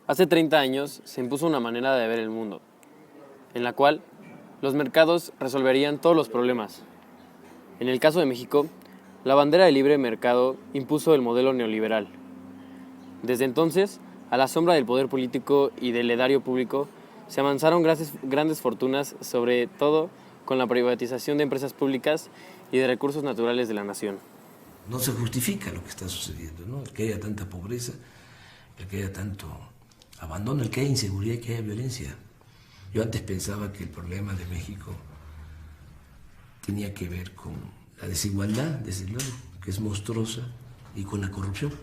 Hace 30 años se impuso una manera de ver el mundo, en la cual los mercados resolverían todos los problemas. En el caso de México, la bandera del libre mercado impuso el modelo neoliberal. Desde entonces, a la sombra del poder político y del erario público, se avanzaron grandes fortunas, sobre todo con la privatización de empresas públicas y de recursos naturales de la nación. No se justifica lo que está sucediendo, ¿no? El que haya tanta pobreza, el que haya tanto abandono, el que haya inseguridad y que haya violencia. Yo antes pensaba que el problema de México tenía que ver con la desigualdad, desde luego, que es monstruosa, y con la corrupción.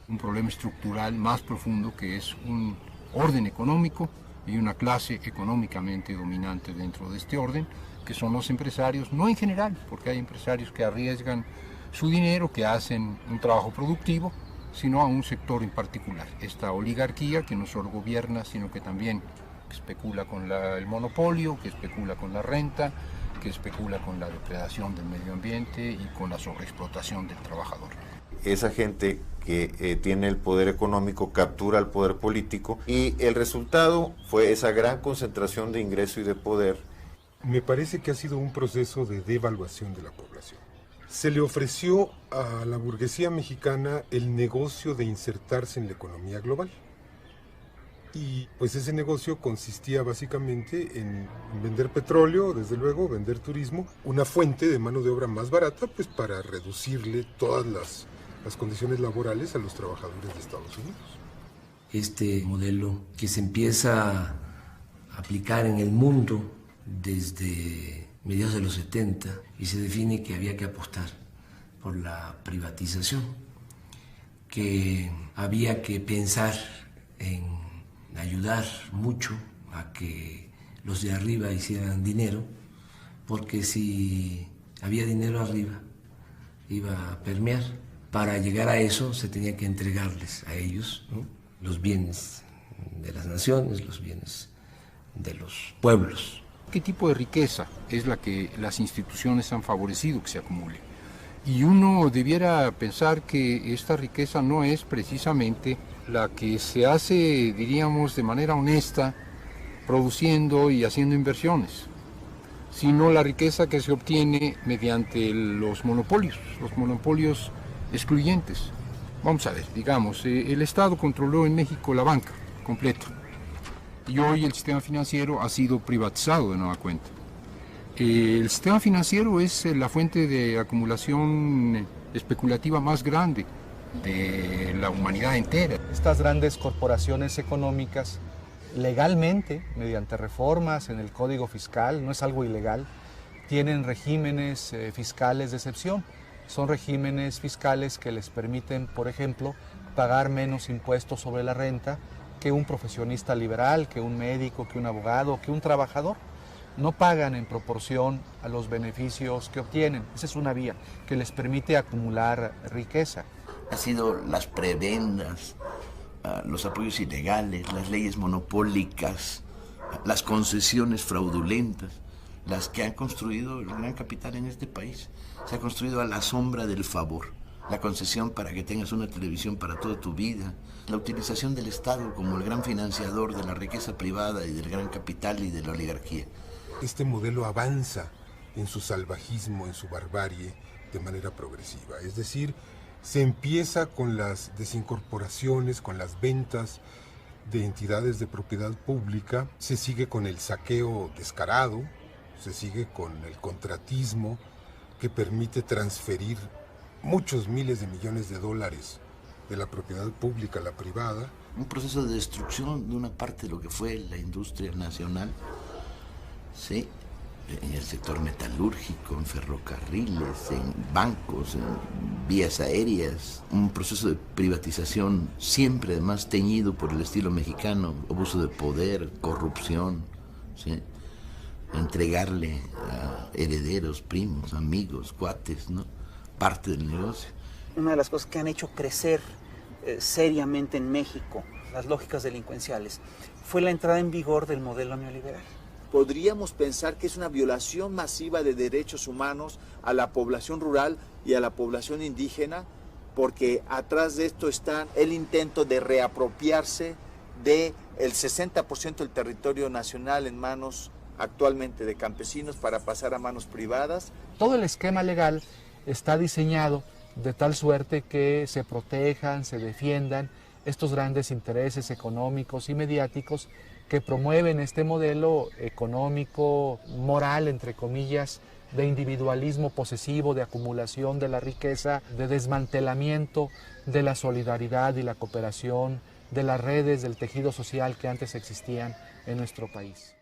Un problema estructural más profundo, que es un orden económico y una clase económicamente dominante dentro de este orden, que son los empresarios, no en general, porque hay empresarios que arriesgan su dinero, que hacen un trabajo productivo, sino a un sector en particular. Esta oligarquía que no solo gobierna, sino que también especula con el monopolio, que especula con la renta, que especula con la depredación del medio ambiente y con la sobreexplotación del trabajador. Esa gente que tiene el poder económico captura el poder político y el resultado fue esa gran concentración de ingreso y de poder. Me parece que ha sido un proceso de devaluación de la población. Se le ofreció a la burguesía mexicana el negocio de insertarse en la economía global. Y pues ese negocio consistía básicamente en vender petróleo, desde luego, vender turismo, una fuente de mano de obra más barata, pues para reducirle todas las condiciones laborales a los trabajadores de Estados Unidos. Este modelo que se empieza a aplicar en el mundo desde mediados de los 70 y se define que había que apostar por la privatización, que había que pensar en ayudar mucho a que los de arriba hicieran dinero, porque si había dinero arriba iba a permear. Para llegar a eso se tenía que entregarles a ellos, ¿no?, los bienes de las naciones, los bienes de los pueblos. ¿Qué tipo de riqueza es la que las instituciones han favorecido que se acumule? Y uno debiera pensar que esta riqueza no es precisamente la que se hace, diríamos, de manera honesta, produciendo y haciendo inversiones, sino la riqueza que se obtiene mediante los monopolios excluyentes. Vamos a ver, digamos, el Estado controló en México la banca completa y hoy el sistema financiero ha sido privatizado de nueva cuenta. El sistema financiero es la fuente de acumulación especulativa más grande de la humanidad entera. Estas grandes corporaciones económicas, legalmente, mediante reformas en el Código Fiscal, no es algo ilegal, tienen regímenes fiscales de excepción. Son regímenes fiscales que les permiten, por ejemplo, pagar menos impuestos sobre la renta que un profesionista liberal, que un médico, que un abogado, que un trabajador. No pagan en proporción a los beneficios que obtienen. Esa es una vía que les permite acumular riqueza. Han sido las prebendas, los apoyos ilegales, las leyes monopólicas, las concesiones fraudulentas, las que han construido el gran capital en este país. Se ha construido a la sombra del favor. La concesión para que tengas una televisión para toda tu vida, la utilización del Estado como el gran financiador de la riqueza privada y del gran capital y de la oligarquía. Este modelo avanza en su salvajismo, en su barbarie, de manera progresiva. Es decir, se empieza con las desincorporaciones, con las ventas de entidades de propiedad pública, se sigue con el saqueo descarado, se sigue con el contratismo que permite transferir muchos miles de millones de dólares de la propiedad pública a la privada. Un proceso de destrucción de una parte de lo que fue la industria nacional, sí, en el sector metalúrgico, en ferrocarriles, en bancos, en vías aéreas. Un proceso de privatización siempre además teñido por el estilo mexicano, abuso de poder, corrupción, sí. Entregarle a herederos, primos, amigos, cuates, ¿no?, parte del negocio. Una de las cosas que han hecho crecer seriamente en México las lógicas delincuenciales fue la entrada en vigor del modelo neoliberal. Podríamos pensar que es una violación masiva de derechos humanos a la población rural y a la población indígena, porque atrás de esto está el intento de reapropiarse de el 60% del territorio nacional en manos actualmente de campesinos para pasar a manos privadas. Todo el esquema legal está diseñado de tal suerte que se protejan, se defiendan estos grandes intereses económicos y mediáticos que promueven este modelo económico, moral, entre comillas, de individualismo posesivo, de acumulación de la riqueza, de desmantelamiento de la solidaridad y la cooperación, de las redes, del tejido social que antes existían en nuestro país.